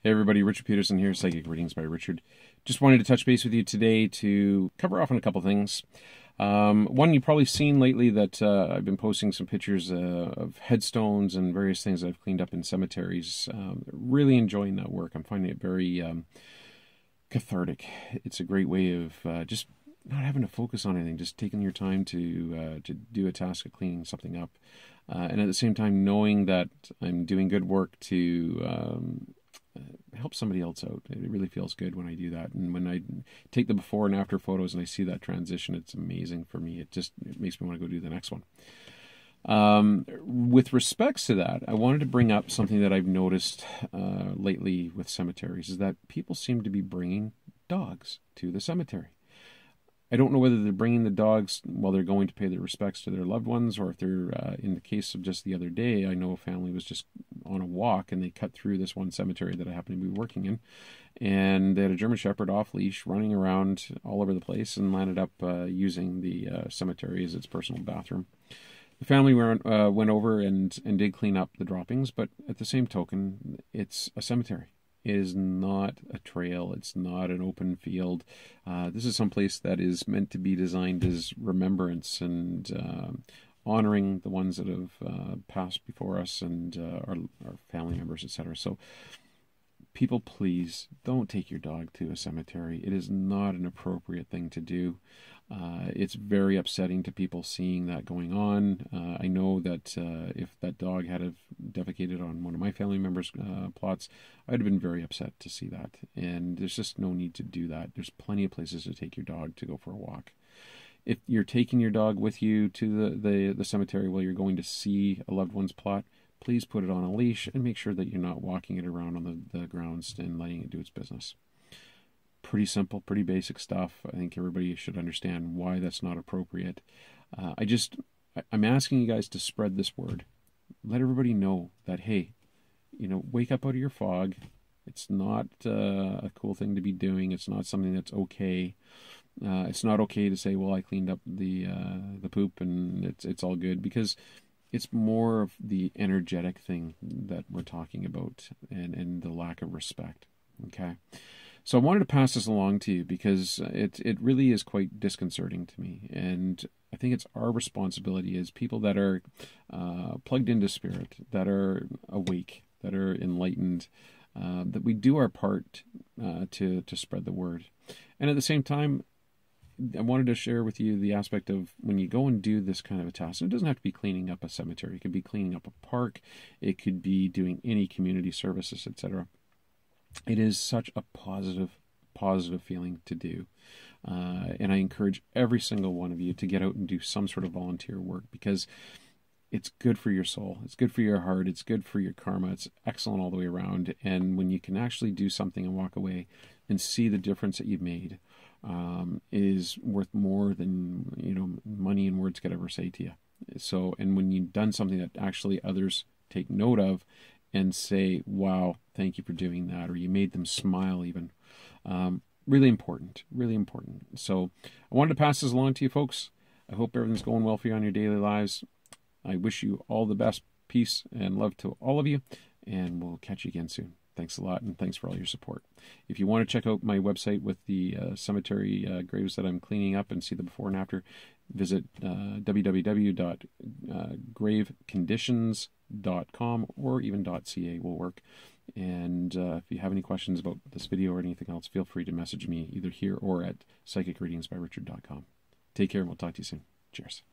Hey everybody, Richard Peterson here, Psychic Readings by Richard. Just wanted to touch base with you today to cover off on a couple things. One, you've probably seen lately that I've been posting some pictures of headstones and various things that I've cleaned up in cemeteries. Really enjoying that work. I'm finding it very cathartic. It's a great way of just not having to focus on anything, just taking your time to do a task of cleaning something up. And at the same time, knowing that I'm doing good work to help somebody else out. It really feels good when I do that. And when I take the before and after photos and I see that transition, it's amazing for me. It makes me want to go do the next one. With respects to that, I wanted to bring up something that I've noticed lately with cemeteries, is that people seem to be bringing dogs to the cemetery. I don't know whether they're bringing the dogs while they're going to pay their respects to their loved ones, or if they're, in the case of just the other day, I know a family was just on a walk and they cut through this one cemetery that I happen to be working in, and they had a German Shepherd off leash running around all over the place and landed up using the cemetery as its personal bathroom. The family went over and did clean up the droppings, but at the same token, it's a cemetery. It is not a trail. It's not an open field. This is some place that is meant to be designed as remembrance and honoring the ones that have passed before us and our family members, etc. So people, please don't take your dog to a cemetery. It is not an appropriate thing to do. It's very upsetting to people seeing that going on. I know that if that dog had have defecated on one of my family members' plots, I'd have been very upset to see that. And there's just no need to do that. There's plenty of places to take your dog to go for a walk. If you're taking your dog with you to the cemetery while you're going to see a loved one's plot, please put it on a leash and make sure that you're not walking it around on the grounds and letting it do its business. Pretty simple, pretty basic stuff. I think everybody should understand why that's not appropriate. I'm asking you guys to spread this word. Let everybody know that, hey, wake up out of your fog. It's not a cool thing to be doing. It's not something that's okay. It's not okay to say, well, I cleaned up the poop and it's all good, because it's more of the energetic thing that we're talking about and the lack of respect. Okay? So I wanted to pass this along to you because it really is quite disconcerting to me. And I think it's our responsibility as people that are plugged into spirit, that are awake, that are enlightened, that we do our part to spread the word. And at the same time, I wanted to share with you the aspect of when you go and do this kind of a task. It doesn't have to be cleaning up a cemetery. It could be cleaning up a park. It could be doing any community services, etc. It is such a positive feeling to do. And I encourage every single one of you to get out and do some sort of volunteer work, because it's good for your soul. It's good for your heart. It's good for your karma. It's excellent all the way around. And when you can actually do something and walk away and see the difference that you've made, is worth more than money and words could ever say to you. So, and when you've done something that actually others take note of and say, wow, thank you for doing that, or you made them smile even. Really important, really important. So I wanted to pass this along to you folks. I hope everything's going well for you on your daily lives. I wish you all the best, peace and love to all of you, and we'll catch you again soon. Thanks a lot, and thanks for all your support. If you want to check out my website with the cemetery graves that I'm cleaning up and see the before and after, visit www.graveconditions.com, or even .ca will work. And if you have any questions about this video or anything else, feel free to message me either here or at psychicreadingsbyrichard.com. Take care, and we'll talk to you soon. Cheers.